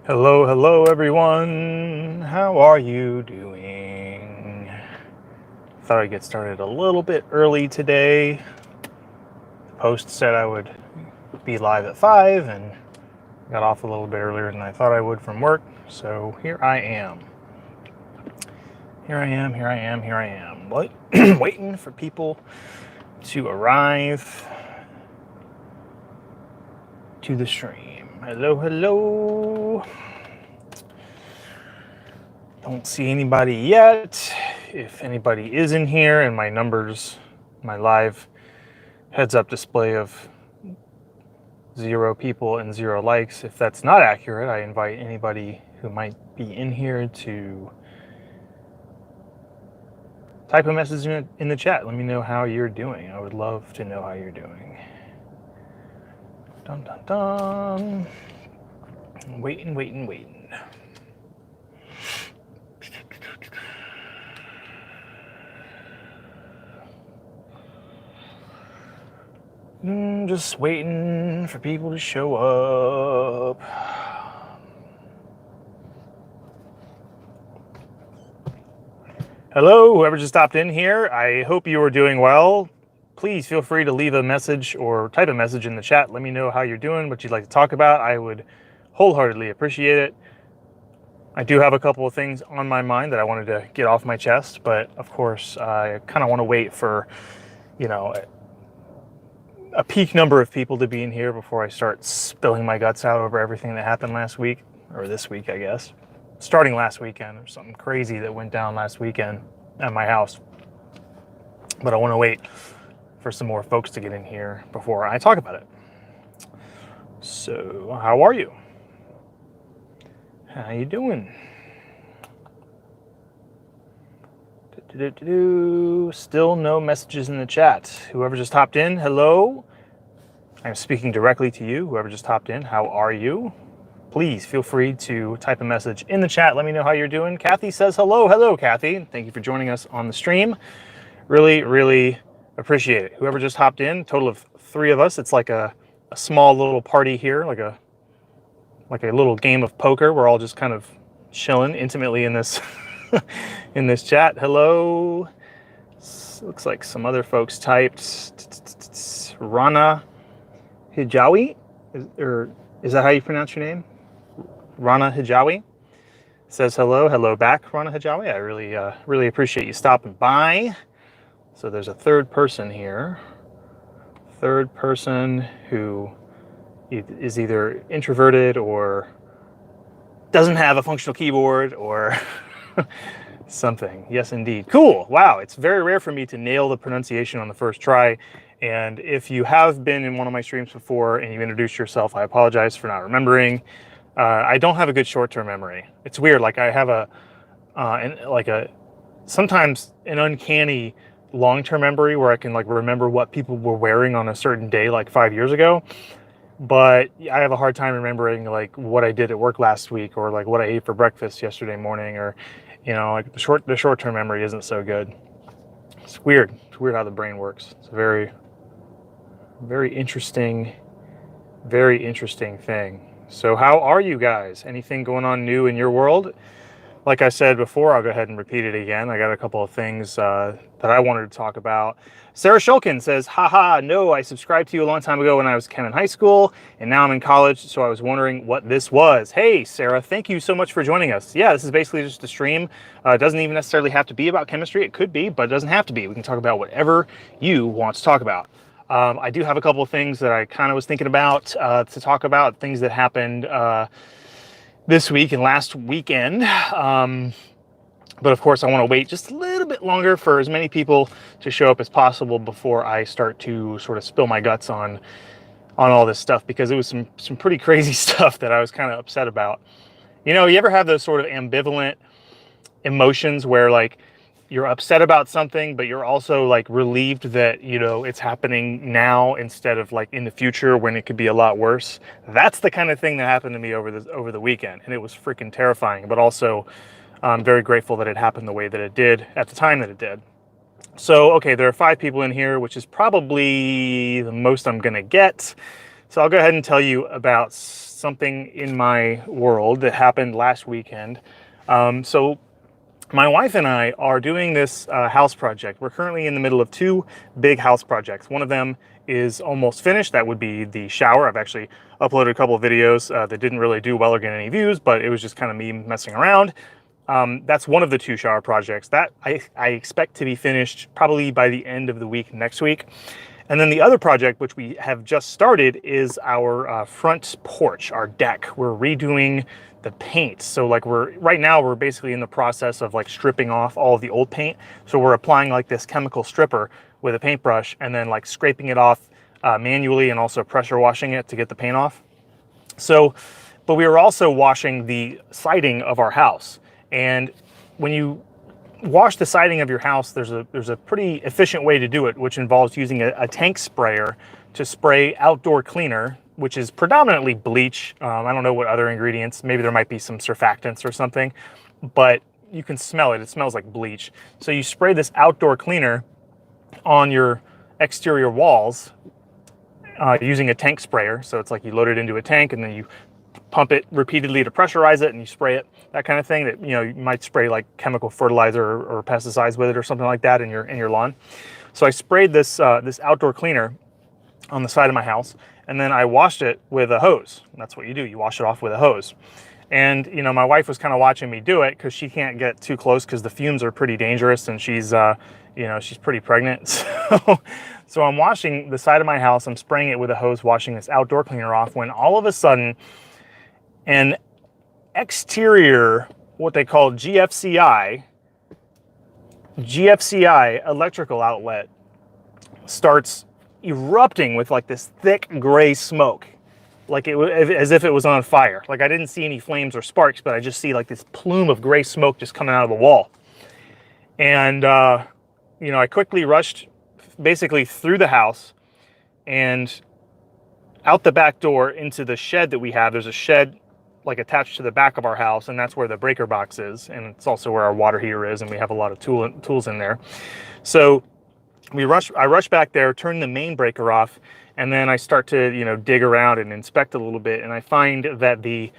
Hello, hello everyone. How are you doing? Thought I'd get started a little bit early today. The post said I would be live at 5 and got off a little bit earlier than I thought I would from work. So here I am. Here I am. Waiting for people to arrive to the stream. Hello, hello. Don't see anybody yet. If anybody is in here and my numbers, my live heads up display of 0 people and 0 likes, if that's not accurate, I invite anybody who might be in here to type a message in the chat. Let me know how you're doing. I would love to know how you're doing. Dun dun dun. Waiting. Just waiting for people to show up. Hello, whoever just stopped in here. I hope you are doing well. Please feel free to leave a message or type a message in the chat. Let me know how you're doing, what you'd like to talk about. I would wholeheartedly appreciate it. I do have a couple of things on my mind that I wanted to get off my chest, but of course, I kind of want to wait for, a peak number of people to be in here before I start spilling my guts out over everything that happened last week, or this week, I guess. Starting last weekend, there's something crazy that went down last weekend at my house. But I want to wait for some more folks to get in here before I talk about it. So, how are you? How you doing? Still no messages in the chat. Whoever just hopped in, hello. I'm speaking directly to you. Whoever just hopped in, how are you? Please feel free to type a message in the chat. Let me know how you're doing. Kathy says hello. Hello, Kathy. Thank you for joining us on the stream. Really appreciate it. Whoever just hopped in, total of 3 of us. It's like a small little party here, like a little game of poker. We're all just kind of chilling intimately in this in this chat. Hello. Looks like some other folks typed. Rana Hijawi, is that how you pronounce your name? Rana Hijawi says hello. Hello back, Rana Hijawi. I really appreciate you stopping by. So there's a third person here. Third person who is either introverted or doesn't have a functional keyboard or something. Yes, indeed. Cool. Wow. It's very rare for me to nail the pronunciation on the first try. And if you have been in one of my streams before and you introduced yourself, I apologize for not remembering. I don't have a good short-term memory. It's weird. Like I have sometimes an uncanny long-term memory where I can like remember what people were wearing on a certain day, like 5 years ago. But I have a hard time remembering like what I did at work last week or like what I ate for breakfast yesterday morning, or like the short-term memory isn't so good. It's weird. It's weird how the brain works. It's a very interesting thing. So how are you guys? Anything going on new in your world? Like I said before, I'll go ahead and repeat it again. I got a couple of things that I wanted to talk about. Sarah Shulkin says, haha, no, I subscribed to you a long time ago when I was in high school, and now I'm in college, so I was wondering what this was. Hey, Sarah, thank you so much for joining us. Yeah, this is basically just a stream. It doesn't even necessarily have to be about chemistry. It could be, but it doesn't have to be. We can talk about whatever you want to talk about. I do have a couple of things that I kind of was thinking about to talk about, things that happened this week and last weekend. But of course, I want to wait just a little bit longer for as many people to show up as possible before I start to sort of spill my guts on all this stuff, because it was some pretty crazy stuff that I was kind of upset about. You ever have those sort of ambivalent emotions where like you're upset about something, but you're also like relieved that, it's happening now instead of like in the future when it could be a lot worse? That's the kind of thing that happened to me over the weekend. And it was freaking terrifying, but also I'm very grateful that it happened the way that it did at the time that it did. So, okay, there are 5 people in here, which is probably the most I'm going to get. So I'll go ahead and tell you about just something in my world that happened last weekend. So my wife and I are doing this house project. We're currently in the middle of two big house projects. One of them is almost finished. That would be the shower. I've actually uploaded a couple of videos that didn't really do well or get any views, but it was just kind of me messing around. That's one of the two shower projects that I expect to be finished probably by the end of the week next week. And then the other project, which we have just started, is our front porch, our deck. We're redoing the paint. So like right now we're basically in the process of like stripping off all of the old paint. So we're applying like this chemical stripper with a paintbrush and then like scraping it off manually and also pressure washing it to get the paint off. So, but we were also washing the siding of our house. And when you wash the siding of your house, there's a pretty efficient way to do it, which involves using a tank sprayer to spray outdoor cleaner, which is predominantly bleach. I don't know what other ingredients, maybe there might be some surfactants or something, but you can smell it. It smells like bleach. So you spray this outdoor cleaner on your exterior walls using a tank sprayer. So it's like you load it into a tank and then you pump it repeatedly to pressurize it and you spray it, that kind of thing. That, you know, you might spray like chemical fertilizer or pesticides with it or something like that in your lawn. So I sprayed this this outdoor cleaner on the side of my house, and then I washed it with a hose. That's what you do. You wash it off with a hose. And, you know, my wife was kind of watching me do it because she can't get too close because the fumes are pretty dangerous, and she's, you know, she's pretty pregnant. So I'm washing the side of my house. I'm spraying it with a hose, washing this outdoor cleaner off, when all of a sudden an exterior, what they call GFCI electrical outlet starts erupting with like this thick gray smoke, like it was as if it was on fire. Like I didn't see any flames or sparks, but I just see like this plume of gray smoke just coming out of the wall. And you know, I quickly rushed basically through the house and out the back door into the shed that we have. There's a shed like attached to the back of our house, and that's where the breaker box is, and it's also where our water heater is, and we have a lot of tools in there. So I rush back there, turn the main breaker off, and then I start to, you know, dig around and inspect a little bit, and I find that the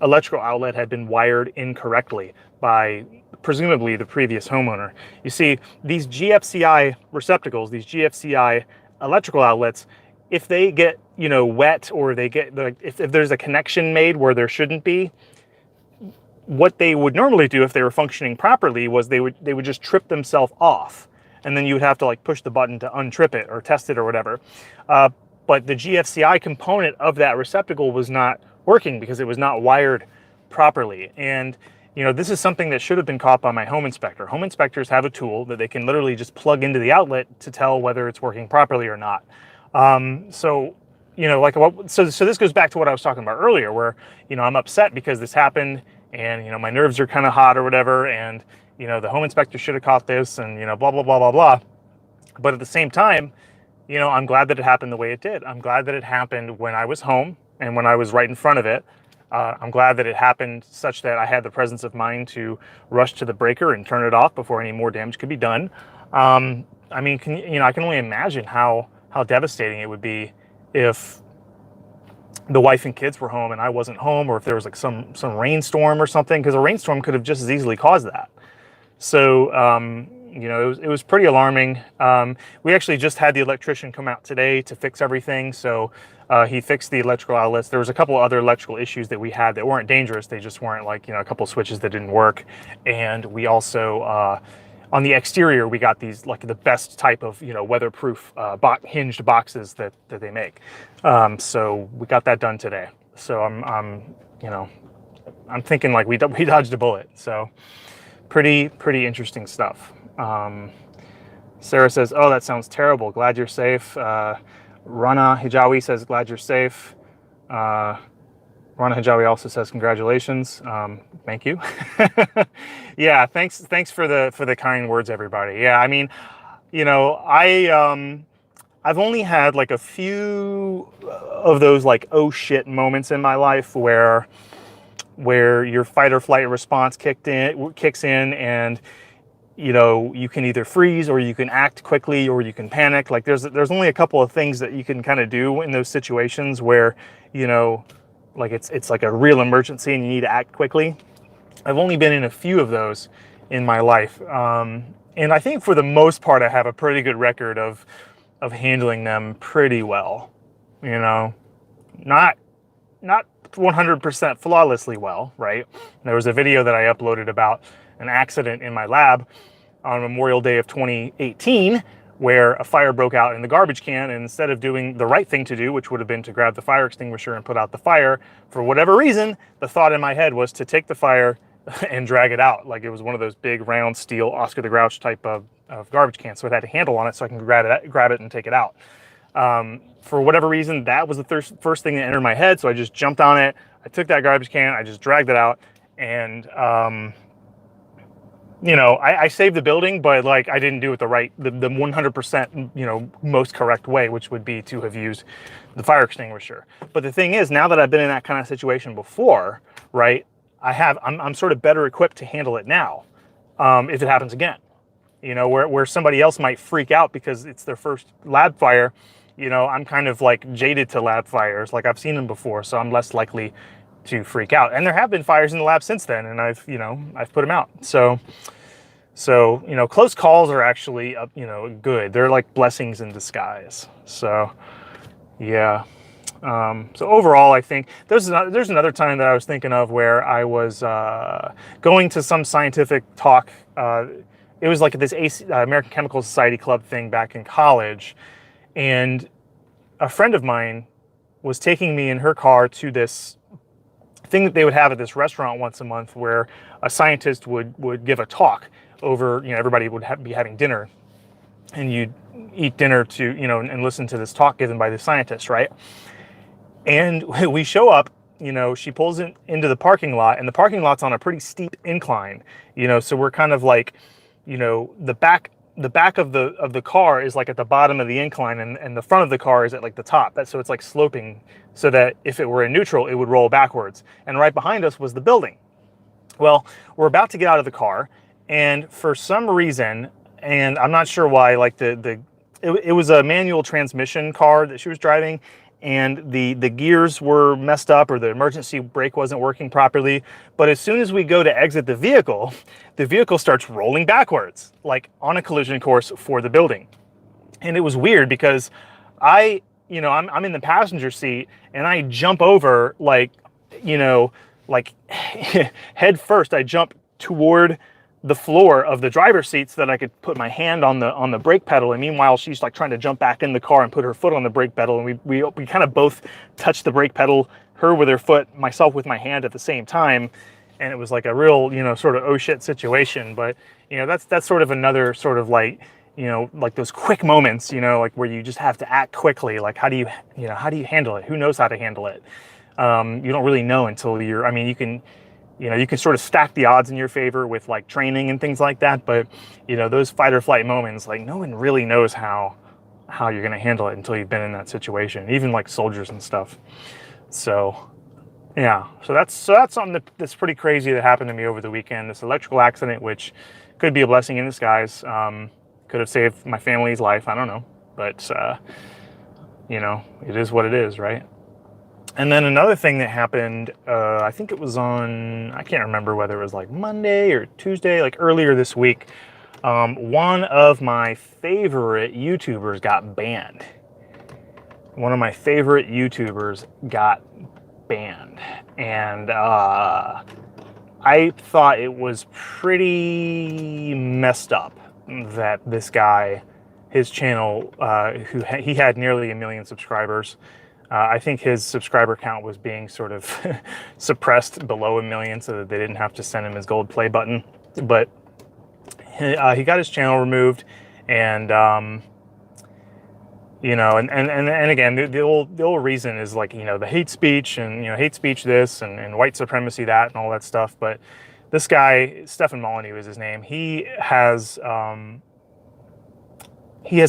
electrical outlet had been wired incorrectly by presumably the previous homeowner. You see, these GFCI receptacles, these GFCI electrical outlets, if they get, you know, wet, or they get if there's a connection made where there shouldn't be, what they would normally do if they were functioning properly was they would just trip themselves off, and then you would have to like push the button to untrip it or test it or whatever. But the GFCI component of that receptacle was not working because it was not wired properly. And you know, this is something that should have been caught by my home inspector. Home inspectors have a tool that they can literally just plug into the outlet to tell whether it's working properly or not. So, you know, like so this goes back to what I was talking about earlier, where, you know, I'm upset because this happened, and, you know, my nerves are kind of hot or whatever, and, you know, the home inspector should have caught this, and, you know, blah, blah, blah, blah, blah. But at the same time, you know, I'm glad that it happened the way it did. I'm glad that it happened when I was home and when I was right in front of it. I'm glad that it happened such that I had the presence of mind to rush to the breaker and turn it off before any more damage could be done. I mean, you know, I can only imagine how devastating it would be if the wife and kids were home and I wasn't home, or if there was like some rainstorm or something, because a rainstorm could have just as easily caused that. So, you know, it was pretty alarming. We actually just had the electrician come out today to fix everything. So he fixed the electrical outlets. There was a couple other electrical issues that we had that weren't dangerous. They just weren't, like, you know, a couple switches that didn't work. And we also, on the exterior, we got these, like, the best type of, you know, weatherproof hinged boxes that they make. So we got that done today. So I'm you know, I'm thinking like we dodged a bullet. So pretty interesting stuff. Sarah says, "Oh, that sounds terrible. Glad you're safe." Rana Hijawi says, "Glad you're safe." Rana Hijawi also says, "Congratulations." Thank you. Yeah, thanks for the kind words, everybody. Yeah, I mean, you know, I've only had like a few of those like oh shit moments in my life where your fight or flight response kicks in, and you know, you can either freeze or you can act quickly or you can panic. Like there's only a couple of things that you can kind of do in those situations where, you know, like it's like a real emergency and you need to act quickly. I've only been in a few of those in my life, and I think for the most part I have a pretty good record of handling them pretty well. You know, not 100% flawlessly well, right? There was a video that I uploaded about an accident in my lab on Memorial Day of 2018 where a fire broke out in the garbage can, and instead of doing the right thing to do, which would have been to grab the fire extinguisher and put out the fire, for whatever reason, the thought in my head was to take the fire and drag it out. Like it was one of those big round steel Oscar the Grouch type of garbage cans, so it had a handle on it so I can grab it and take it out. For whatever reason, that was the first thing that entered my head, so I just jumped on it. I took that garbage can, I just dragged it out, and you know, I saved the building, but like I didn't do it the 100%, you know, most correct way, which would be to have used the fire extinguisher. But the thing is, now that I've been in that kind of situation before, right, I'm sort of better equipped to handle it now, if it happens again. You know, where somebody else might freak out because it's their first lab fire, you know, I'm kind of like jaded to lab fires, like I've seen them before, so I'm less likely to freak out. And there have been fires in the lab since then, and I've put them out. So you know, close calls are actually you know, good. They're like blessings in disguise. So yeah. So overall, I think there's another time that I was thinking of where I was going to some scientific talk. It was like this American Chemical Society Club thing back in college, and a friend of mine was taking me in her car to this thing that they would have at this restaurant once a month where a scientist would give a talk over, you know, everybody would be having dinner, and you'd eat dinner to, you know, and listen to this talk given by the scientist, right? And we show up, you know, she pulls into the parking lot, and the parking lot's on a pretty steep incline, you know, so we're kind of like, you know, the back of the car is like at the bottom of the incline, and the front of the car is at like the top. So it's like sloping, so that if it were in neutral, it would roll backwards. And right behind us was the building. Well, we're about to get out of the car, and for some reason, and I'm not sure why, like it was a manual transmission car that she was driving, and the gears were messed up, or the emergency brake wasn't working properly. But as soon as we go to exit the vehicle starts rolling backwards, like on a collision course for the building. And it was weird because I'm in the passenger seat, and I jump over, like, you know, like head first, I jump toward the floor of the driver's seat so that I could put my hand on the brake pedal, and meanwhile she's like trying to jump back in the car and put her foot on the brake pedal, and we kind of both touched the brake pedal, her with her foot, myself with my hand at the same time, and it was like a real, you know, sort of oh shit situation. But you know, that's sort of another sort of like, you know, like those quick moments, you know, like where you just have to act quickly. Like how do you handle it? Who knows how to handle it? You don't really know until you can sort of stack the odds in your favor with like training and things like that, but you know, those fight or flight moments, like no one really knows how you're going to handle it until you've been in that situation, even like soldiers and stuff. So yeah, so that's something that's pretty crazy that happened to me over the weekend. This electrical accident, which could be a blessing in disguise, could have saved my family's life. I don't know, but you know, it is what it is, right? And then another thing that happened, I think it was on, I can't remember whether it was like Monday or Tuesday, like earlier this week, one of my favorite YouTubers got banned. One of my favorite YouTubers got banned. And I thought it was pretty messed up that this guy, his channel, he had nearly 1 million subscribers. I think his subscriber count was being sort of suppressed below 1 million so that they didn't have to send him his gold play button. But he got his channel removed, and you know, and again, the old reason is like, you know, the hate speech, and you know, hate speech this, and white supremacy that, and all that stuff. But this guy, Stefan Molyneux is his name. He has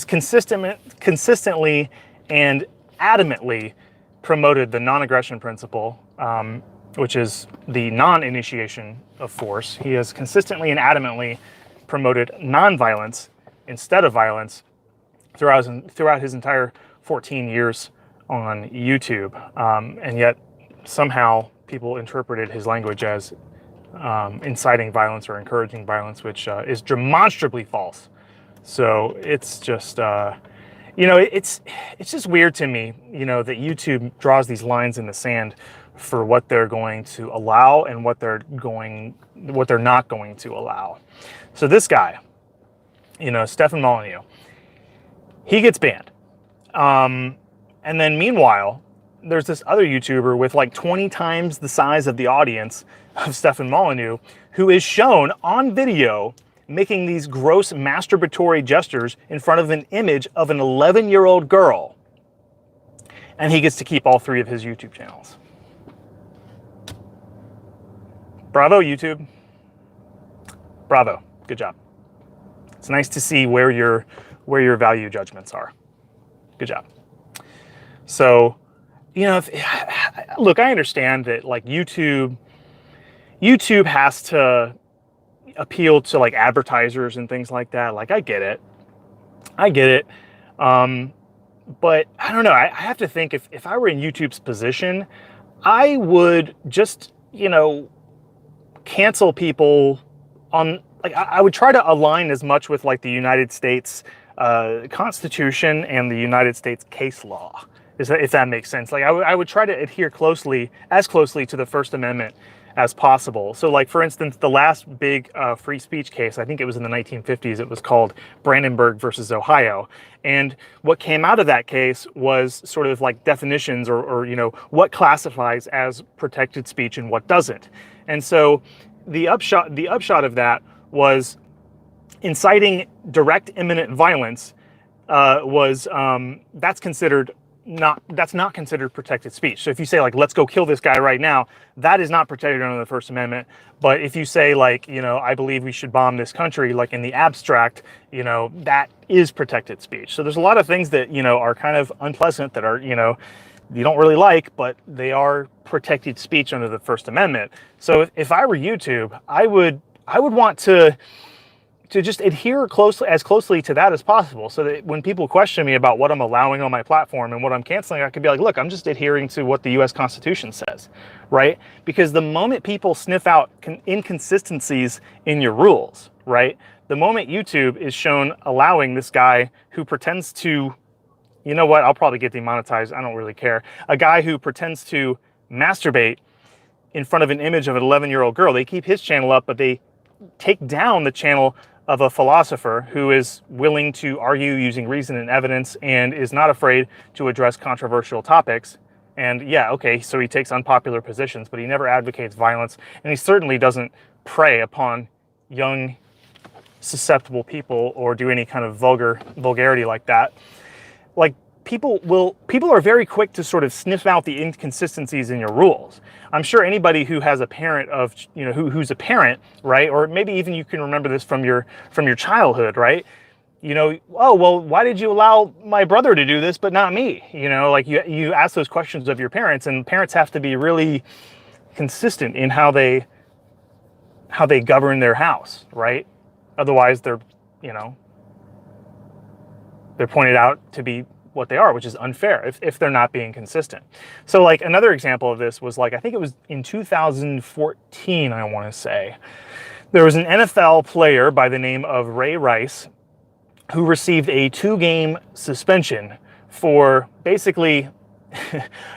consistently and adamantly promoted the non-aggression principle, which is the non-initiation of force. He has consistently and adamantly promoted non-violence instead of violence throughout his entire 14 years on YouTube. And yet somehow people interpreted his language as inciting violence or encouraging violence, which is demonstrably false. So it's just, it's just weird to me, that YouTube draws these lines in the sand for what they're going to allow and what they're not going to allow. So this guy, Stefan Molyneux, he gets banned. And then meanwhile, there's this other YouTuber with like 20 times the size of the audience of Stefan Molyneux, who is shown on video making these gross masturbatory gestures in front of an image of an 11-year-old girl. And he gets to keep all 3 of his YouTube channels. Bravo, YouTube. Bravo. Good job. It's nice to see where your value judgments are. Good job. So, look, I understand that like YouTube has to appeal to like advertisers and things like that. Like, I get it. But I don't know. I have to think if I were in YouTube's position, I would just, cancel people on, like, I would try to align as much with like the United States Constitution and the United States case law, if that makes sense. Like, I would try to adhere as closely to the First Amendment as possible. So like, for instance, the last big free speech case, I think it was in the 1950s, it was called Brandenburg versus Ohio. And what came out of that case was sort of like definitions or what classifies as protected speech and what doesn't. And so the upshot of that was inciting direct imminent violence that's not considered protected speech. So if you say like, let's go kill this guy right now, that is not protected under the First Amendment. But if you say like, I believe we should bomb this country, like in the abstract, that is protected speech. So there's a lot of things that, are kind of unpleasant that are, you don't really like, but they are protected speech under the First Amendment. So if I were YouTube, I would want to just adhere as closely to that as possible, so that when people question me about what I'm allowing on my platform and what I'm canceling, I could be like, look, I'm just adhering to what the US Constitution says, right? Because the moment people sniff out inconsistencies in your rules, right? The moment YouTube is shown allowing this guy who pretends to, you know what, I'll probably get demonetized, I don't really care. A guy who pretends to masturbate in front of an image of an 11-year-old girl, they keep his channel up, but they take down the channel of a philosopher who is willing to argue using reason and evidence and is not afraid to address controversial topics. And yeah, okay, so he takes unpopular positions, but he never advocates violence, and he certainly doesn't prey upon young, susceptible people or do any kind of vulgarity like that. Like, people are very quick to sort of sniff out the inconsistencies in your rules. I'm sure anybody who has a parent of, who's a parent, right? Or maybe even you can remember this from your childhood, right? Oh, well, why did you allow my brother to do this, but not me? Like you ask those questions of your parents, and parents have to be really consistent in how they govern their house, right? Otherwise they're pointed out to be what they are, which is unfair if they're not being consistent. So like another example of this was like, I think it was in 2014, I want to say, there was an NFL player by the name of Ray Rice who received a 2-game suspension for basically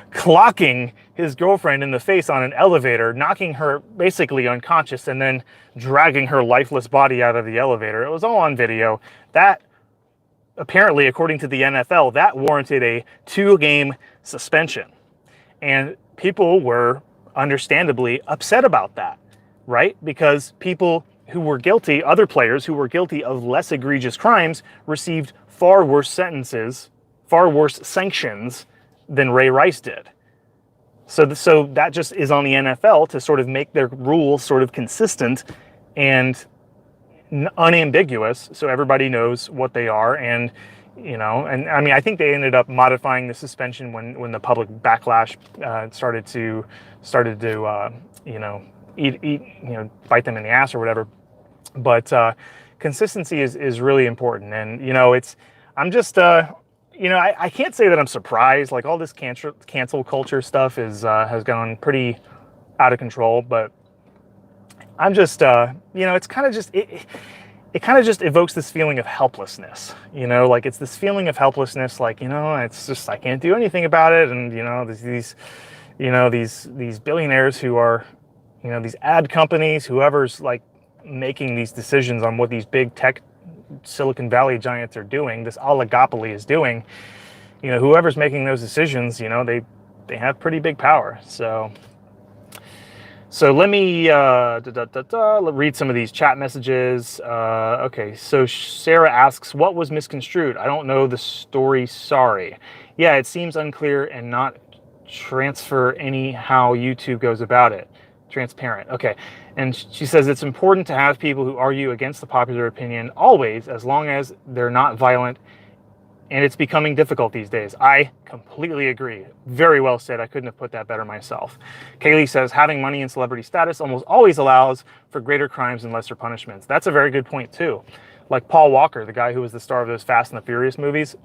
clocking his girlfriend in the face on an elevator, knocking her basically unconscious, and then dragging her lifeless body out of the elevator. It was all on video. That, apparently, according to the NFL, that warranted a 2-game suspension. And people were understandably upset about that, right? Because people who were guilty, other players who were guilty of less egregious crimes, received far worse sentences, far worse sanctions than Ray Rice did. So that just is on the NFL to sort of make their rules sort of consistent and unambiguous, so everybody knows what they are. And and I mean, I think they ended up modifying the suspension when the public backlash started to bite them in the ass or whatever. But consistency is really important, and I can't say that I'm surprised. Like all this cancel culture stuff has gone pretty out of control, but I'm just, it's kind of just, it kind of just evokes this feeling of helplessness, like it's this feeling of helplessness, like, it's just, I can't do anything about it. And, these billionaires who are, these ad companies, whoever's like making these decisions on what these big tech Silicon Valley giants are doing, this oligopoly is doing, whoever's making those decisions, they have pretty big power. So let me read some of these chat messages. Okay, so Sarah asks, what was misconstrued? I don't know the story, sorry. Yeah, it seems unclear and not transfer any how YouTube goes about it. Transparent, okay. And she says it's important to have people who argue against the popular opinion always, as long as they're not violent, and it's becoming difficult these days. I completely agree. Very well said. I couldn't have put that better myself. Kaylee says having money and celebrity status almost always allows for greater crimes and lesser punishments. That's a very good point too. Like Paul Walker, the guy who was the star of those Fast and the Furious movies,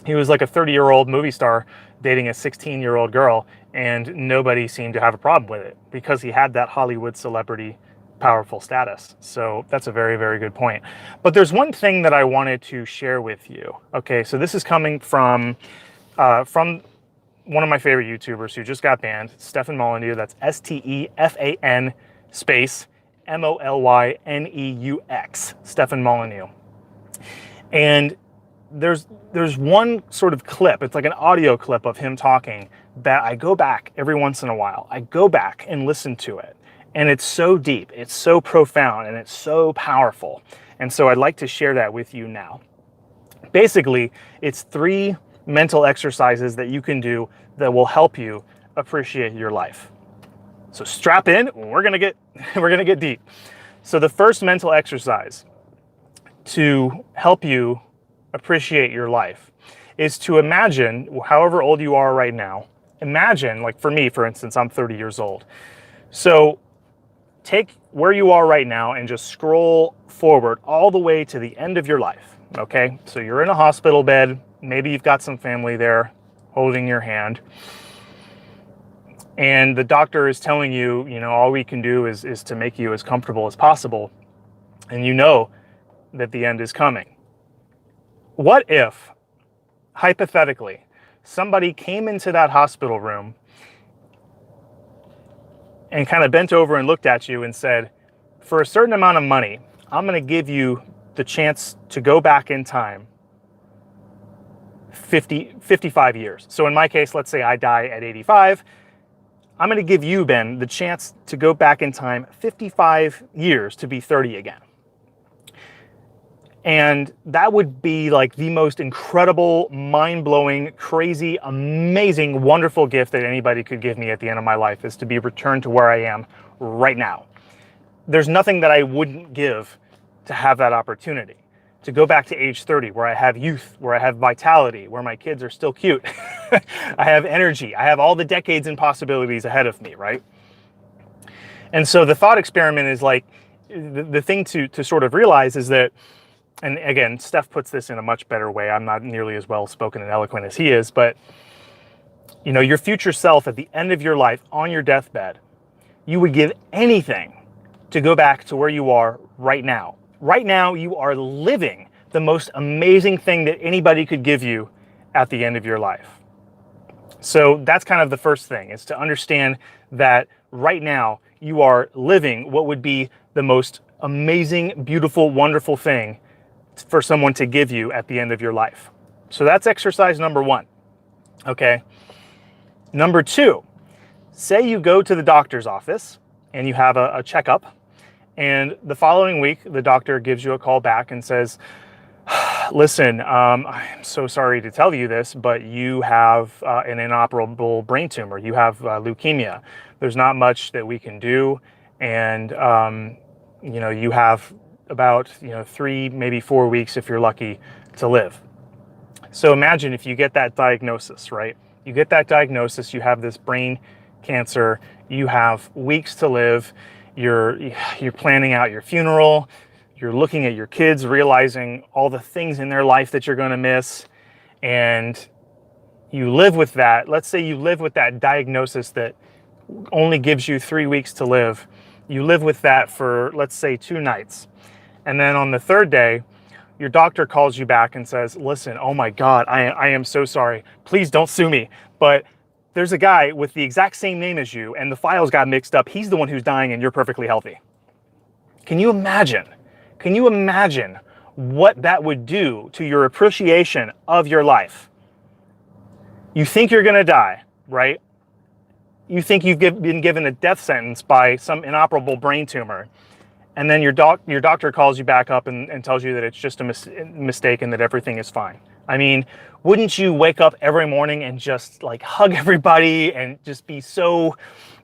he was like a 30-year-old movie star dating a 16-year-old girl, and nobody seemed to have a problem with it because he had that Hollywood celebrity powerful status. So that's a very, very good point. But there's one thing that I wanted to share with you. Okay, so this is coming from one of my favorite YouTubers who just got banned, Stefan Molyneux. That's Stefan space Molyneux, Stefan Molyneux. And there's one sort of clip, it's like an audio clip of him talking, that I go back every once in a while. I go back and listen to it. And it's so deep, it's so profound, and it's so powerful. And so I'd like to share that with you now. Basically, it's 3 mental exercises that you can do that will help you appreciate your life. So strap in, we're gonna get deep. So the first mental exercise to help you appreciate your life is to imagine, however old you are right now, imagine, like for me, for instance, I'm 30 years old. So take where you are right now and just scroll forward all the way to the end of your life, okay? So you're in a hospital bed, maybe you've got some family there holding your hand, and the doctor is telling you, all we can do is to make you as comfortable as possible, and you know that the end is coming. What if, hypothetically, somebody came into that hospital room and kind of bent over and looked at you and said, for a certain amount of money, I'm going to give you the chance to go back in time 55 years. So in my case, let's say I die at 85. I'm going to give you, Ben, the chance to go back in time 55 years to be 30 again. And that would be like the most incredible, mind-blowing, crazy, amazing, wonderful gift that anybody could give me at the end of my life, is to be returned to where I am right now. There's nothing that I wouldn't give to have that opportunity. To go back to age 30, where I have youth, where I have vitality, where my kids are still cute. I have energy. I have all the decades and possibilities ahead of me, right? And so the thought experiment is like, the thing to sort of realize is that, and again, Steph puts this in a much better way. I'm not nearly as well spoken and eloquent as he is, but your future self at the end of your life on your deathbed, you would give anything to go back to where you are right now. Right now, you are living the most amazing thing that anybody could give you at the end of your life. So that's kind of the first thing, is to understand that right now you are living what would be the most amazing, beautiful, wonderful thing for someone to give you at the end of your life. So that's exercise number 1. Okay. Number 2, say you go to the doctor's office and you have a checkup, and the following week the doctor gives you a call back and says, listen, I'm so sorry to tell you this, but you have an inoperable brain tumor. You have leukemia. There's not much that we can do, and you have about 3, maybe 4 weeks, if you're lucky, to live. So imagine if you get that diagnosis, right? You get that diagnosis, you have this brain cancer, you have weeks to live, you're planning out your funeral, you're looking at your kids, realizing all the things in their life that you're going to miss, and you live with that. Let's say you live with that diagnosis that only gives you 3 weeks to live. You live with that for, let's say, 2 nights. And then on the 3rd day, your doctor calls you back and says, listen, oh my God, I am so sorry. Please don't sue me. But there's a guy with the exact same name as you and the files got mixed up. He's the one who's dying and you're perfectly healthy. Can you imagine? Can you imagine what that would do to your appreciation of your life? You think you're going to die, right? You think you've been given a death sentence by some inoperable brain tumor. And then your doctor calls you back up and tells you that it's just a mistake and that everything is fine. I mean, wouldn't you wake up every morning and just like hug everybody and just be so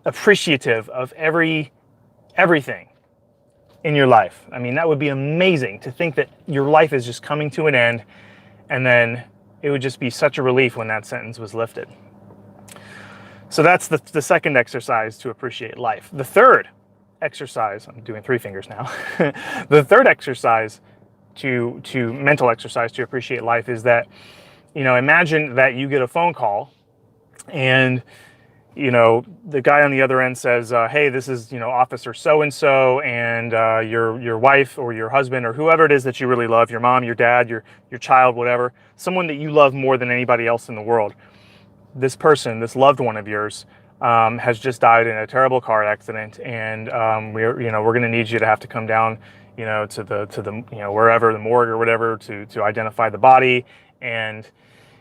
appreciative of everything in your life? I mean, that would be amazing to think that your life is just coming to an end, and then it would just be such a relief when that sentence was lifted. So that's the second exercise to appreciate life. The third exercise, I'm doing 3 fingers now. The third exercise to mental exercise to appreciate life is that, imagine that you get a phone call and, the guy on the other end says, hey, this is, Officer so-and-so, and your wife or your husband or whoever it is that you really love, your mom, your dad, your child, whatever, someone that you love more than anybody else in the world. This person, this loved one of yours, has just died in a terrible car accident, and we're going to need you to have to come down, to the wherever, the morgue or whatever, to identify the body. And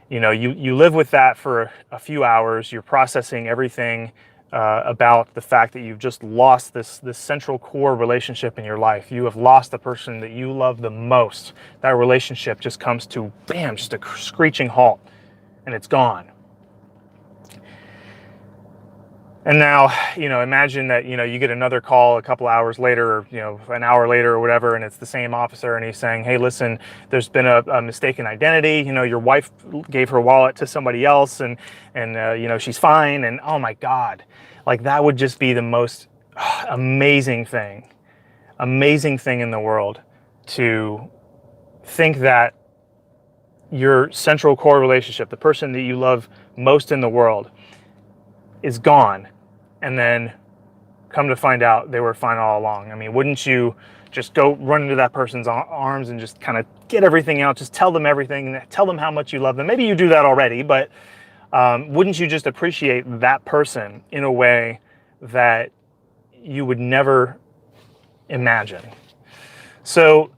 you live with that for a few hours. You're processing everything about the fact that you've just lost this central core relationship in your life. You have lost the person that you love the most. That relationship just comes to bam, just a screeching halt, and it's gone. And now, imagine that, you get another call a couple hours later, or, an hour later or whatever, and it's the same officer, and he's saying, hey, listen, there's been a mistaken identity. Your wife gave her wallet to somebody else, and she's fine. And oh my God, like that would just be the most amazing thing in the world, to think that your central core relationship, the person that you love most in the world, is gone, and then come to find out they were fine all along. I mean, wouldn't you just go run into that person's arms and just kind of get everything out, just tell them everything, tell them how much you love them? Maybe you do that already, but wouldn't you just appreciate that person in a way that you would never imagine? So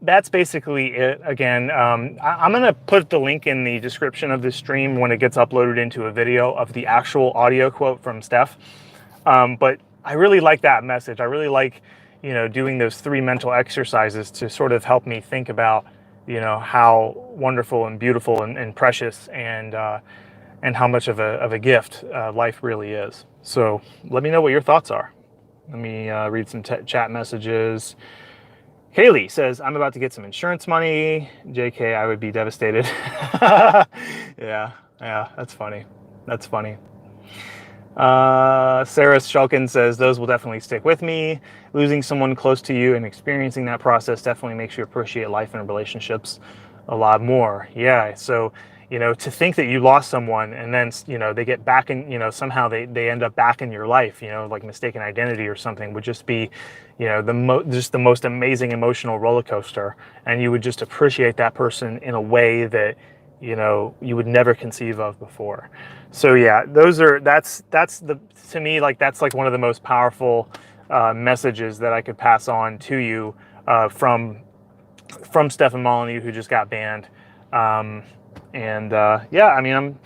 that's basically it. Again, I'm going to put the link in the description of this stream when it gets uploaded into a video of the actual audio quote from Steph. But I really like that message. I really like, doing those 3 mental exercises to sort of help me think about, how wonderful and beautiful and precious and how much of a gift life really is. So let me know what your thoughts are. Let me read some chat messages. Haley says, I'm about to get some insurance money. JK, I would be devastated. Yeah, that's funny. That's funny. Sarah Shulkin says, those will definitely stick with me. Losing someone close to you and experiencing that process definitely makes you appreciate life and relationships a lot more. Yeah, so, to think that you lost someone and then, they get back in, somehow they end up back in your life, like mistaken identity or something, would just be, just the most amazing emotional roller coaster. And you would just appreciate that person in a way that, you would never conceive of before. So yeah, to me, like, that's like one of the most powerful messages that I could pass on to you from Stefan Molyneux, who just got banned. Yeah, I mean,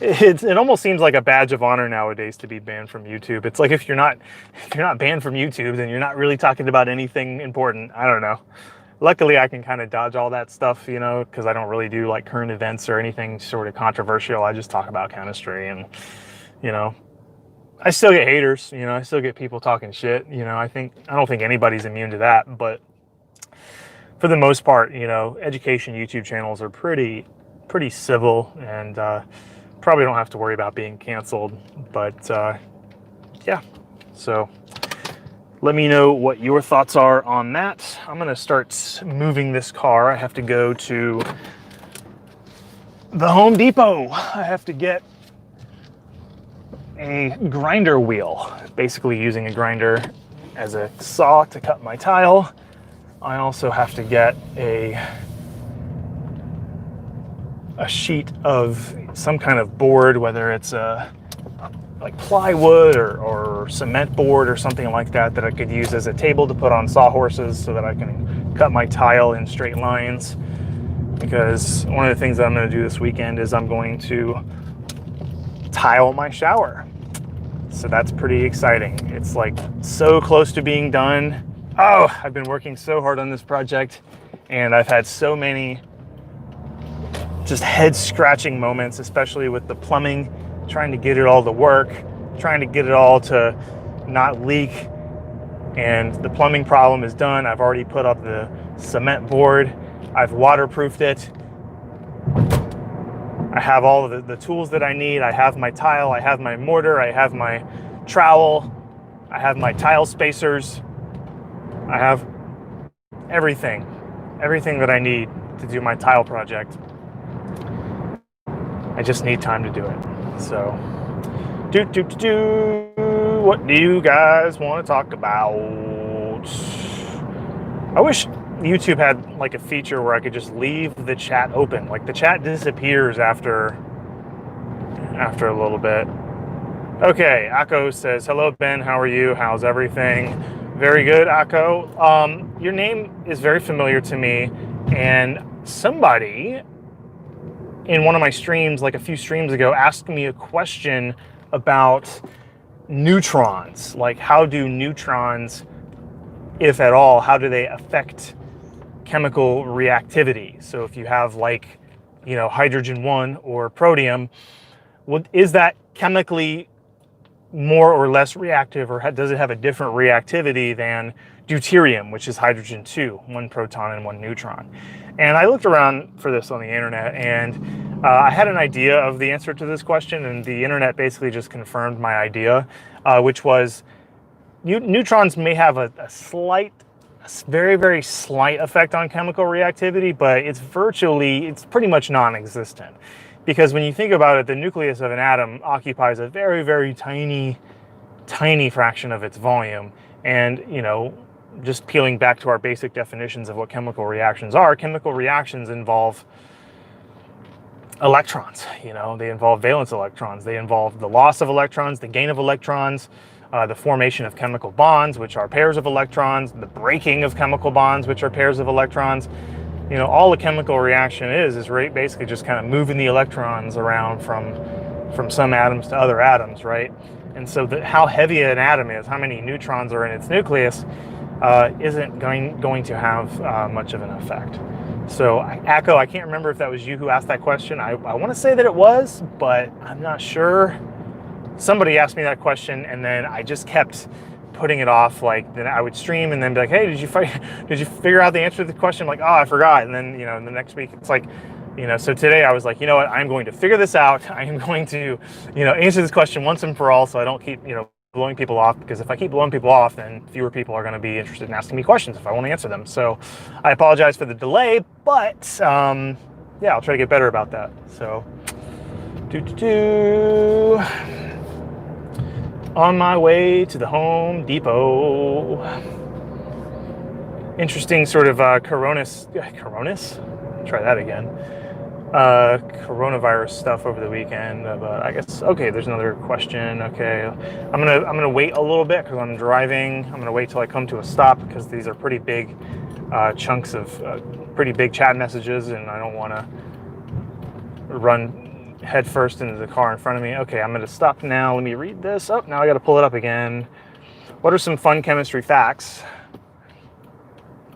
it almost seems like a badge of honor nowadays to be banned from YouTube. It's like if you're not banned from YouTube, then you're not really talking about anything important. I don't know. Luckily, I can kind of dodge all that stuff, because I don't really do like current events or anything sort of controversial. I just talk about chemistry, and I still get haters. I still get people talking shit. I don't think anybody's immune to that, but for the most part, education YouTube channels are pretty civil, and probably don't have to worry about being canceled. But yeah, so let me know what your thoughts are on that. I'm going to start moving this car. I have to go to the Home Depot. I have to get a grinder wheel, basically using a grinder as a saw to cut my tile. I also have to get a sheet of some kind of board, whether it's like plywood or cement board or something like that I could use as a table to put on sawhorses so that I can cut my tile in straight lines. Because one of the things that I'm going to do this weekend is I'm going to tile my shower. So that's pretty exciting. It's like so close to being done. Oh, I've been working so hard on this project, and I've had so many just head scratching moments, especially with the plumbing, trying to get it all to work, trying to get it all to not leak. And the plumbing problem is done. I've already put up the cement board. I've waterproofed it. I have all of the tools that I need. I have my tile, I have my mortar, I have my trowel, I have my tile spacers. I have everything that I need to do my tile project. I just need time to do it. So, what do you guys want to talk about? I wish YouTube had like a feature where I could just leave the chat open. Like the chat disappears after a little bit. Okay, Akko says, hello Ben, how are you? How's everything? Very good, Akko. Your name is very familiar to me, and somebody in one of my streams, like a few streams ago, asked me a question about neutrons. Like, how do neutrons, if at all, how do they affect chemical reactivity? So if you have like, hydrogen 1 or protium, is that chemically more or less reactive, or does it have a different reactivity than deuterium, which is hydrogen 2, 1 proton and 1 neutron? And I looked around for this on the internet, and I had an idea of the answer to this question, and the internet basically just confirmed my idea, which was neutrons may have a very, very slight effect on chemical reactivity, but it's pretty much non-existent. Because when you think about it, the nucleus of an atom occupies a very, very tiny, tiny fraction of its volume. And, just peeling back to our basic definitions of what chemical reactions are, chemical reactions involve electrons. They involve valence electrons. They involve the loss of electrons, the gain of electrons, the formation of chemical bonds, which are pairs of electrons, the breaking of chemical bonds, which are pairs of electrons. All a chemical reaction is basically just kind of moving the electrons around from some atoms to other atoms, right? And so how heavy an atom is, how many neutrons are in its nucleus, isn't going to have much of an effect. So, Akko, I can't remember if that was you who asked that question. I want to say that it was, but I'm not sure. Somebody asked me that question, and then I just kept putting it off. Like, then I would stream and then be like, hey, did you figure out the answer to the question? I'm like, oh, I forgot. And then, the next week it's like, so today I was like, you know what, I'm going to figure this out. I am going to, answer this question once and for all, so I don't keep, blowing people off, because if I keep blowing people off, then fewer people are going to be interested in asking me questions if I won't answer them. So I apologize for the delay, but yeah, I'll try to get better about that. So, on my way to the Home Depot. Interesting sort of coronavirus? Try that again. Coronavirus stuff over the weekend. But I guess, okay, there's another question. Okay, I'm gonna wait a little bit because I'm driving. I'm gonna wait till I come to a stop because these are pretty big chunks of pretty big chat messages, and I don't want to run head first into the car in front of me. Okay, I'm gonna stop now. Let me read this. Oh, now I got to pull it up again. What are some fun chemistry facts?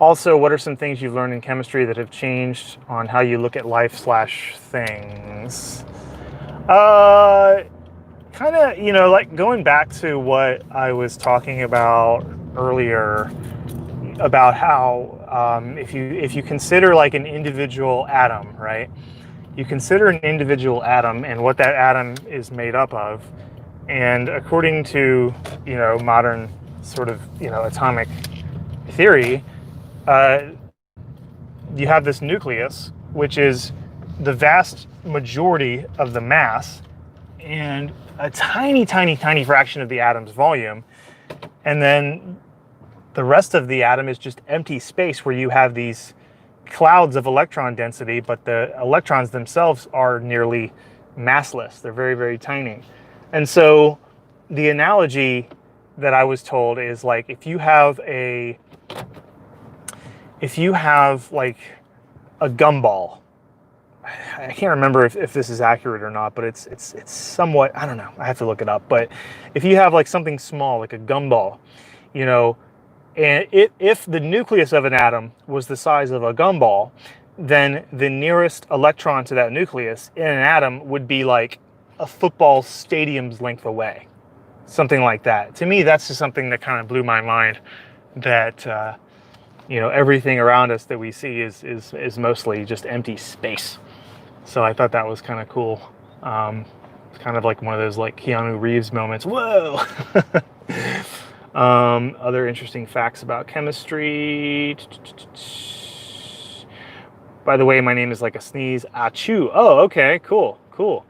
Also, what are some things you've learned in chemistry that have changed on how you look at life/things? Kind of, like going back to what I was talking about earlier about how if you consider like an individual atom, right? You consider an individual atom and what that atom is made up of, and according to modern sort of atomic theory, you have this nucleus, which is the vast majority of the mass and a tiny, tiny, tiny fraction of the atom's volume. And then the rest of the atom is just empty space where you have these clouds of electron density, but the electrons themselves are nearly massless. They're very, very tiny. And so the analogy that I was told is like if you have like a gumball. I can't remember if this is accurate or not, but it's somewhat, I don't know, I have to look it up. But if you have like something small, like a gumball, you know, and if the nucleus of an atom was the size of a gumball, then the nearest electron to that nucleus in an atom would be like a football stadium's length away. Something like that. To me, that's just something that kind of blew my mind, that you know, everything around us that we see is mostly just empty space. So I thought that was kind of cool. It's kind of like one of those like Keanu Reeves moments. Whoa! Other interesting facts about chemistry. By the way, my name is like a sneeze. Achoo. Oh, okay, cool, cool.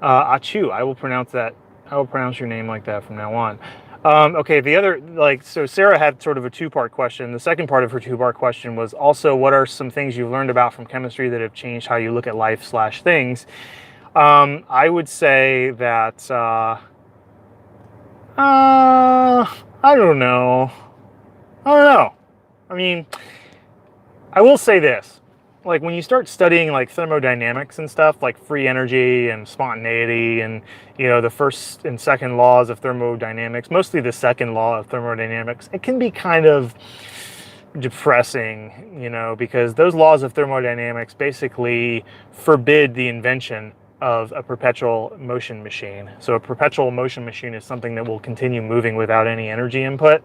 Achoo. I will pronounce that. I will pronounce your name like that from now on. Okay, the other, like, so Sarah had sort of a two-part question. The second part of her two-part question was also, what are some things you've learned about from chemistry that have changed how you look at life / things? I would say that, I don't know. I mean, I will say this. Like when you start studying like thermodynamics and stuff, like free energy and spontaneity and, you know, the first and second laws of thermodynamics, mostly the second law of thermodynamics, it can be kind of depressing, you know, because those laws of thermodynamics basically forbid the invention of a perpetual motion machine. So a perpetual motion machine is something that will continue moving without any energy input.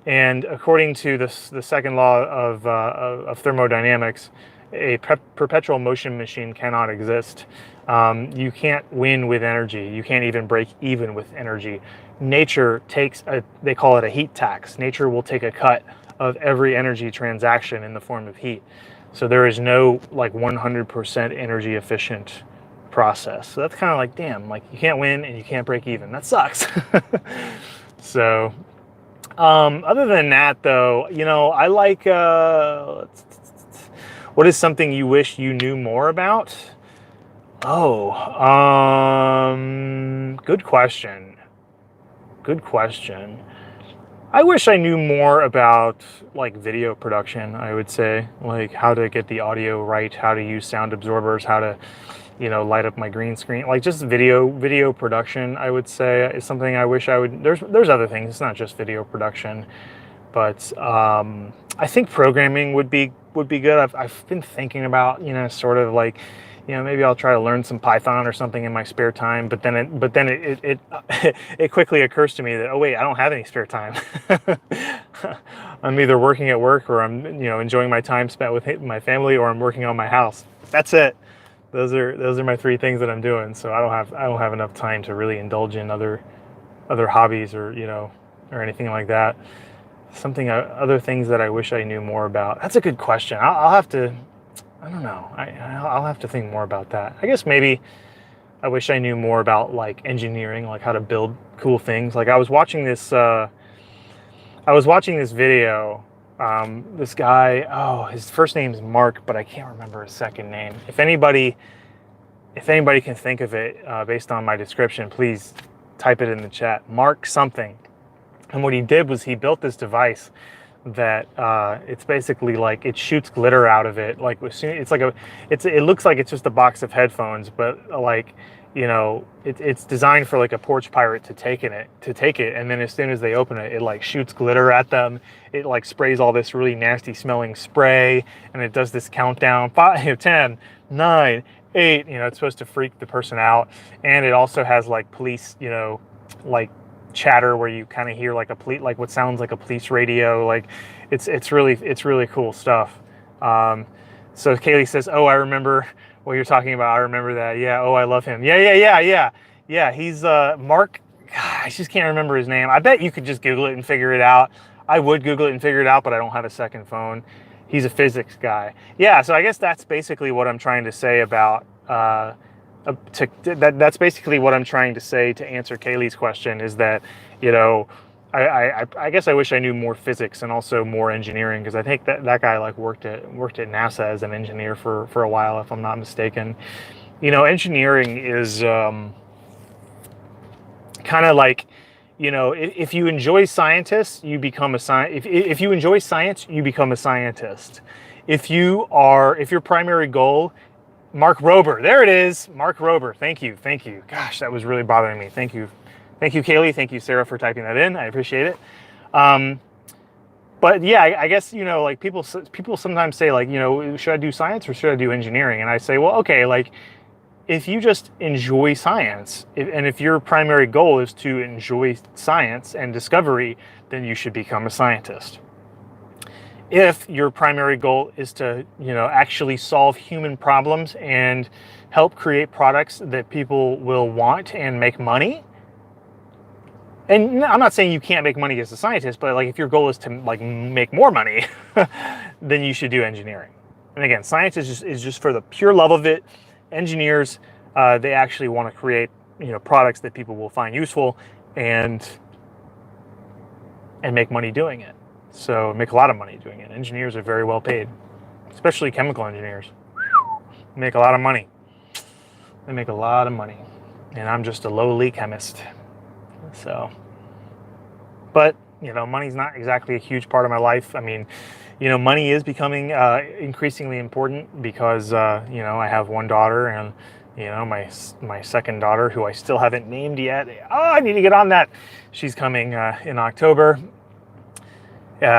And according to the second law of thermodynamics, a perpetual motion machine cannot exist. You can't win with energy. You can't even break even with energy. Nature takes they call it a heat tax. Nature will take a cut of every energy transaction in the form of heat. So there is no like 100% energy efficient process. So that's kind of like, damn, like you can't win and you can't break even. That sucks. So other than that though, you know, I like, what is something you wish you knew more about? Oh, good question. Good question. I wish I knew more about like video production, I would say, like how to get the audio right, how to use sound absorbers, how to, you know, light up my green screen, like just video production, I would say is something I wish I would, there's other things, it's not just video production, but I think programming would be good. I've been thinking about, you know, sort of like, you know, maybe I'll try to learn some Python or something in my spare time, but then it quickly occurs to me that, oh wait, I don't have any spare time. I'm either working at work or I'm, you know, enjoying my time spent with my family, or I'm working on my house. That's it. Those are my three things that I'm doing. So I don't have enough time to really indulge in other hobbies or, you know, or anything like that. Other things that I wish I knew more about. That's a good question. I'll have to, I don't know. I'll have to think more about that. I guess maybe I wish I knew more about like engineering, like how to build cool things. Like I was watching this video. This guy, oh, his first name's Mark, but I can't remember his second name. If anybody can think of it based on my description, please type it in the chat. Mark something. And what he did was he built this device that it's basically like it shoots glitter out of it. Like it's like it looks like it's just a box of headphones, but like, you know, it's designed for like a porch pirate to take it, and then as soon as they open it, it like shoots glitter at them. It like sprays all this really nasty smelling spray, and it does this countdown: 5, 10, 9, 8. You know, it's supposed to freak the person out, and it also has like police, you know, like chatter where you kind of hear like like what sounds like a police radio. Like it's really cool stuff. So Kaylee says, oh, I remember what you're talking about. I remember that. Yeah. Oh, I love him. Yeah. He's Mark. God, I just can't remember his name. I bet you could just Google it and figure it out. I would Google it and figure it out, but I don't have a second phone. he's a physics guy. Yeah, so I guess that's basically what I'm trying to say about that's basically what I'm trying to say to answer Kaylee's question, is that, you know, I guess I wish I knew more physics and also more engineering, because I think that guy like worked at NASA as an engineer for a while, if I'm not mistaken. You know, engineering is kind of like, you know, if you enjoy scientists, you become a if you enjoy science, you become a scientist. If your primary goal, Mark Rober, there it is, Mark Rober. Thank you. Gosh, that was really bothering me. Thank you, Kaylee. Thank you, Sarah, for typing that in. I appreciate it. But yeah, I guess, you know, like people sometimes say, like, you know, should I do science or should I do engineering? And I say, well, okay, like, if you just enjoy science, and if your primary goal is to enjoy science and discovery, then you should become a scientist. If your primary goal is to, you know, actually solve human problems and help create products that people will want and make money, and I'm not saying you can't make money as a scientist, but like if your goal is to like make more money, then you should do engineering. And again, science is just for the pure love of it. Engineers, they actually want to create, you know, products that people will find useful and make money doing it. So make a lot of money doing it. Engineers are very well paid, especially chemical engineers. They make a lot of money. They make a lot of money, and I'm just a lowly chemist. So, but you know, money's not exactly a huge part of my life. I mean, you know, money is becoming increasingly important because you know, I have one daughter, and you know, my second daughter, who I still haven't named yet. Oh, I need to get on that. She's coming in October.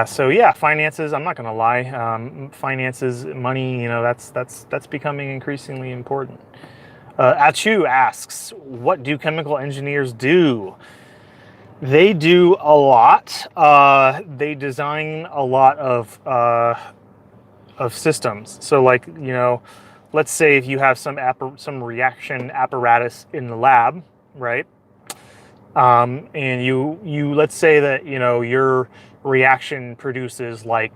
So yeah, finances. I'm not gonna lie. Finances, money. You know, that's becoming increasingly important. Achu asks, "What do chemical engineers do?" They do a lot. They design a lot of systems. So, like, you know, let's say if you have some reaction apparatus in the lab, right? And you let's say that, you know, your reaction produces, like,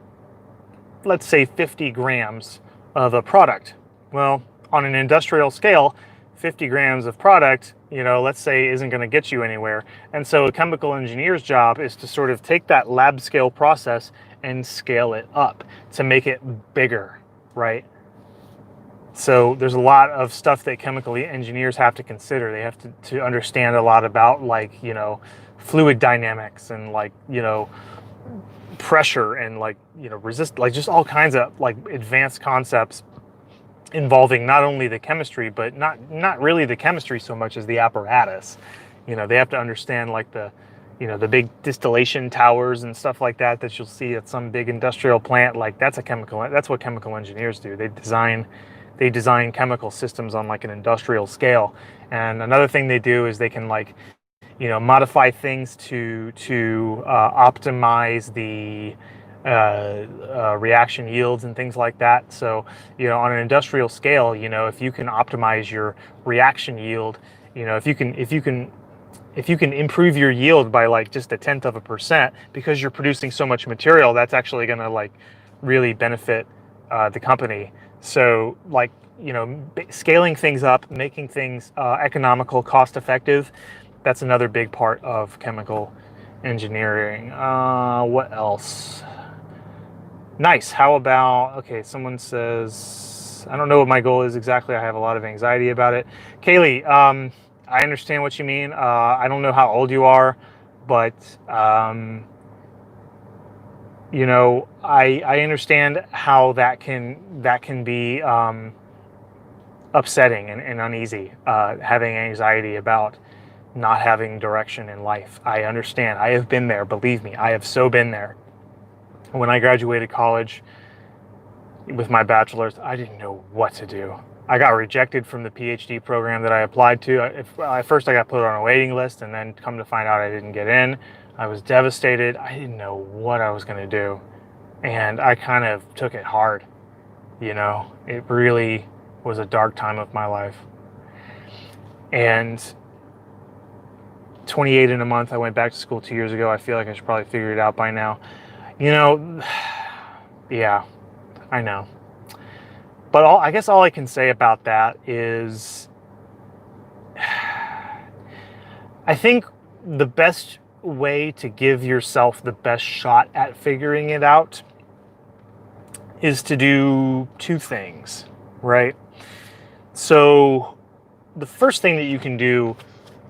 let's say 50 grams of a product. Well, on an industrial scale, 50 grams of product, you know, let's say, isn't going to get you anywhere. And so a chemical engineer's job is to sort of take that lab scale process and scale it up to make it bigger, right? So there's a lot of stuff that chemical engineers have to consider. They have to understand a lot about, like, you know, fluid dynamics and, like, you know, pressure and, like, you know, like just all kinds of like advanced concepts involving not only the chemistry, but not really the chemistry so much as the apparatus. You know, they have to understand, like, the, you know, the big distillation towers and stuff like that you'll see at some big industrial plant. Like, that's what chemical engineers do. They design chemical systems on, like, an industrial scale. And another thing they do is they can, like, you know, modify things to optimize the reaction yields and things like that. So, you know, on an industrial scale, you know, if you can optimize your reaction yield, you know, if you can improve your yield by, like, just 0.1% because you're producing so much material, that's actually going to, like, really benefit the company. So, like, you know, scaling things up, making things economical, cost effective, that's another big part of chemical engineering. What else? Nice. How about, okay, someone says, I don't know what my goal is exactly. I have a lot of anxiety about it. Kaylee, I understand what you mean. I don't know how old you are, but, you know, I understand how that can be upsetting and uneasy, having anxiety about not having direction in life. I understand. I have been there. Believe me, I have so been there. When I graduated college with my bachelor's, I didn't know what to do. I got rejected from the PhD program that I applied to. At first I got put on a waiting list, and then come to find out I didn't get in. I was devastated. I didn't know what I was going to do. And I kind of took it hard. You know, it really was a dark time of my life. And 28 in a month, I went back to school 2 years ago. I feel like I should probably figure it out by now. You know, yeah. I know. But I guess all I can say about that is I think the best way to give yourself the best shot at figuring it out is to do two things, right? So the first thing that you can do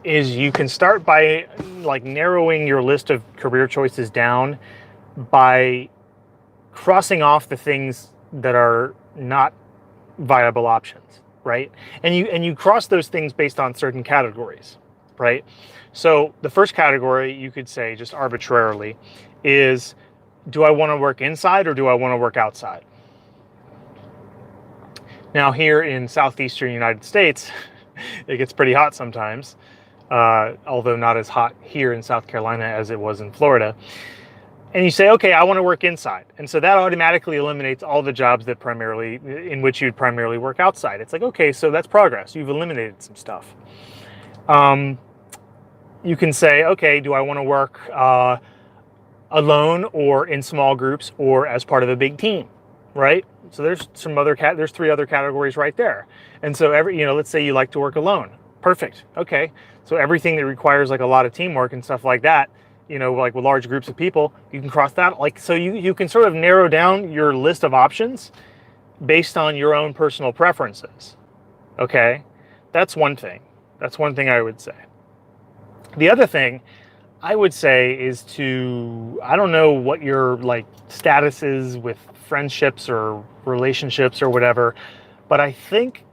is you can start by like narrowing your list of career choices down by crossing off the things that are not viable options, right? And you cross those things based on certain categories, right? So the first category you could say just arbitrarily is, do I want to work inside or do I want to work outside? Now here in southeastern United States, it gets pretty hot sometimes, although not as hot here in South Carolina as it was in Florida. And you say, okay, I want to work inside. And so that automatically eliminates all the jobs that in which you'd primarily work outside. It's like, okay, so that's progress. You've eliminated some stuff. You can say, okay, do I want to work alone or in small groups or as part of a big team, right? So there's there's three other categories right there. And so let's say you like to work alone. Perfect. Okay. So everything that requires like a lot of teamwork and stuff like that, like with large groups of people, you can cross that. Like, so you can sort of narrow down your list of options based on your own personal preferences. Okay. That's one thing. That's one thing I would say. The other thing I would say is I don't know what your like status is with friendships or relationships or whatever, but I think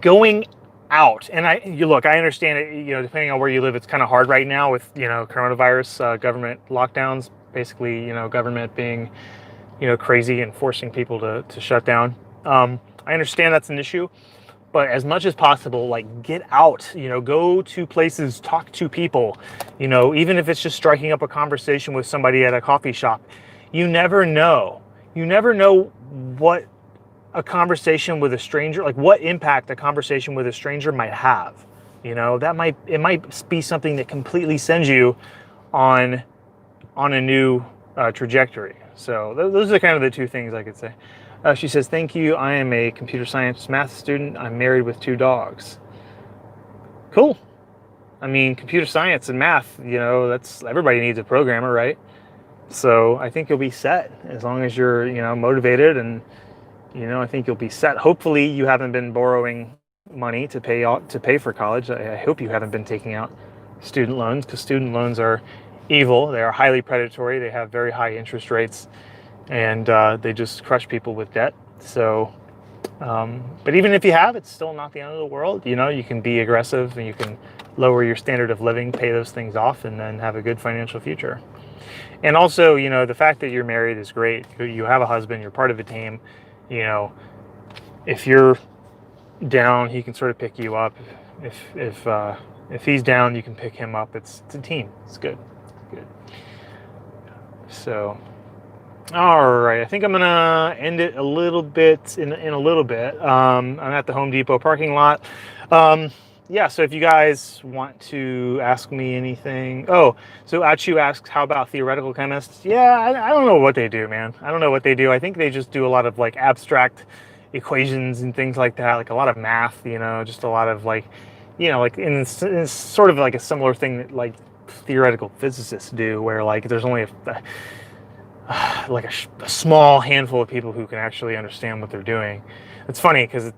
going out, and I understand it, depending on where you live, it's kind of hard right now with, coronavirus, government lockdowns, basically, government being, crazy and forcing people to shut down. I understand that's an issue, but as much as possible, like get out, go to places, talk to people, even if it's just striking up a conversation with somebody at a coffee shop. You never know what a conversation with a stranger, like what impact a conversation with a stranger might have. It might be something that completely sends you on a new trajectory. So those are kind of the two things I could say. She says, thank you. I am a computer science math student. I'm married with 2 dogs. Cool. I mean, computer science and math, that's everybody needs a programmer, right? So I think you'll be set as long as you're, motivated, and, I think you'll be set. Hopefully you haven't been borrowing money to pay for college. I hope you haven't been taking out student loans, because student loans are evil. They are highly predatory. They have very high interest rates, and they just crush people with debt. So, but even if you have, it's still not the end of the world. You can be aggressive and you can lower your standard of living, pay those things off, and then have a good financial future. And also, the fact that you're married is great. You have a husband, you're part of a team. If you're down, he can sort of pick you up. If he's down, you can pick him up. It's a team. It's good. Good. So, all right. I think I'm gonna end it a little bit in a little bit. I'm at the Home Depot parking lot. Yeah. So if you guys want to ask me anything, so Achu asks, how about theoretical chemists? Yeah, I don't know what they do, man. I don't know what they do. I think they just do a lot of like abstract equations and things like that, like a lot of math. Just a lot of like, like in sort of like a similar thing that like theoretical physicists do, where like there's only a small handful of people who can actually understand what they're doing. It's funny because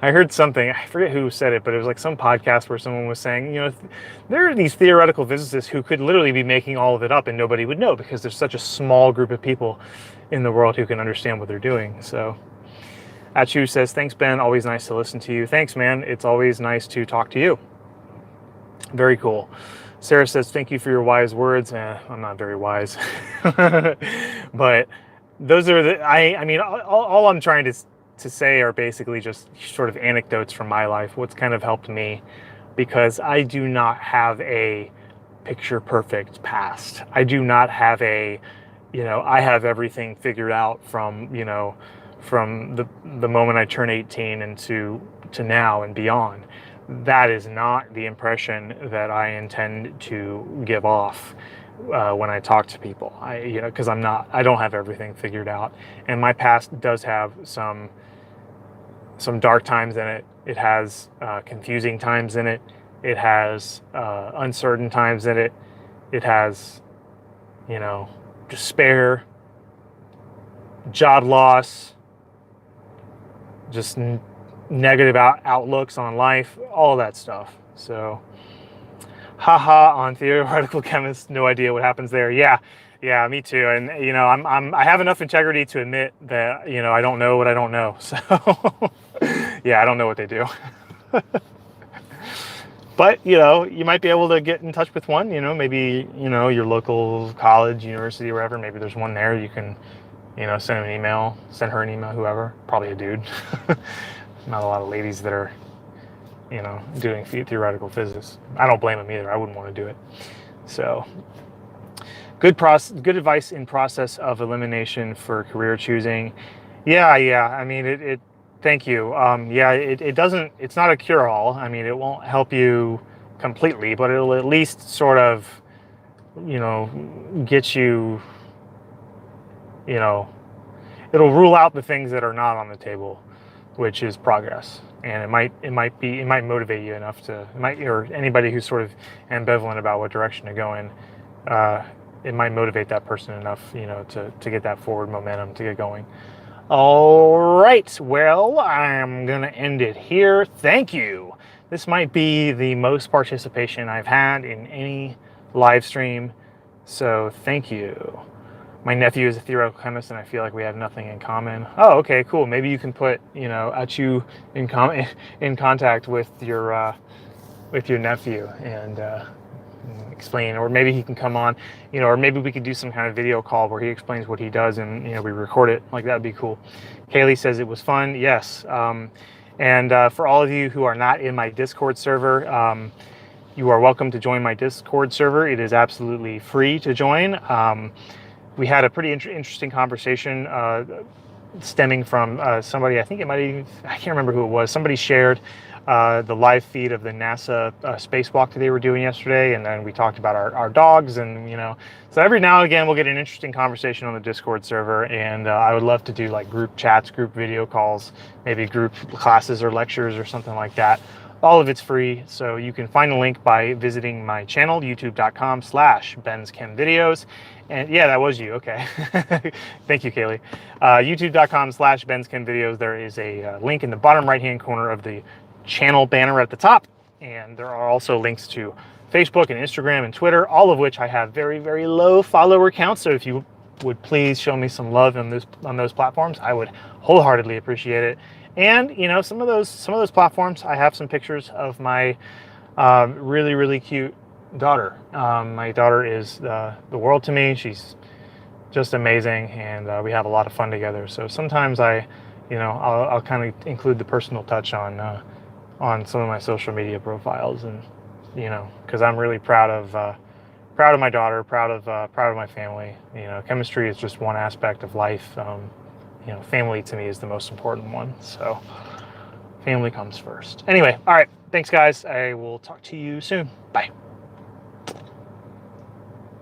I heard something, I forget who said it, but it was like some podcast where someone was saying, there are these theoretical physicists who could literally be making all of it up and nobody would know, because there's such a small group of people in the world who can understand what they're doing. So Achu says, thanks, Ben. Always nice to listen to you. Thanks, man. It's always nice to talk to you. Very cool. Sarah says, thank you for your wise words. I'm not very wise. But those are I mean, all I'm trying to say are basically just sort of anecdotes from my life, what's kind of helped me, because I do not have a picture perfect past. I do not have I have everything figured out from the moment I turn 18 and to now and beyond. That is not the impression that I intend to give off. when I talk to people. Because I don't have everything figured out, and my past does have some dark times in it. It has confusing times in it. It has uncertain times in it. It has, despair, job loss, just negative outlooks on life, all that stuff. So, haha, on theoretical chemists, no idea what happens there. Yeah, me too. And I have enough integrity to admit that I don't know what I don't know. So, yeah, I don't know what they do. But you might be able to get in touch with one. Maybe your local college, university, or whatever. Maybe there's one there. You can send an email, send her an email, whoever. Probably a dude. Not a lot of ladies that are doing theoretical physics. I don't blame them either. I wouldn't want to do it. So good advice in process of elimination for career choosing. Yeah. I mean, thank you. Yeah, it doesn't, it's not a cure-all. I mean, it won't help you completely, but it'll at least sort of, get you, it'll rule out the things that are not on the table, which is progress. And it might motivate you enough or anybody who's sort of ambivalent about what direction to go in, it might motivate that person enough, to get that forward momentum to get going. All right, well, I'm gonna end it here. Thank you. This might be the most participation I've had in any live stream, so thank you. My nephew is a theoretical chemist, and I feel like we have nothing in common. Oh, okay, cool. Maybe you can put, Achu in contact with your nephew and explain, or maybe he can come on, or maybe we could do some kind of video call where he explains what he does, and we record it. Like, that'd be cool. Kaylee says it was fun. Yes. And for all of you who are not in my Discord server, you are welcome to join my Discord server. It is absolutely free to join. We had a pretty interesting conversation stemming from somebody, I can't remember who it was. Somebody shared the live feed of the NASA spacewalk that they were doing yesterday, and then we talked about our dogs, and so every now and again we'll get an interesting conversation on the Discord server, and I would love to do like group chats, group video calls, maybe group classes or lectures or something like that. All of it's free, so you can find the link by visiting my channel, youtube.com/benschemvideos. And yeah, that was you. Okay. Thank you, Kaylee. youtube.com/benschemvideos. There is a link in the bottom right-hand corner of the channel banner at the top. And there are also links to Facebook and Instagram and Twitter, all of which I have very, very low follower counts. So if you would please show me some love on those platforms, I would wholeheartedly appreciate it. And some of those platforms, I have some pictures of my really, really cute daughter. My daughter is the world to me. She's just amazing, and we have a lot of fun together. So sometimes I'll kind of include the personal touch on some of my social media profiles, and because I'm really proud of my daughter, proud of my family. Chemistry is just one aspect of life. Family to me is the most important one. So family comes first. Anyway, all right. Thanks, guys. I will talk to you soon. Bye.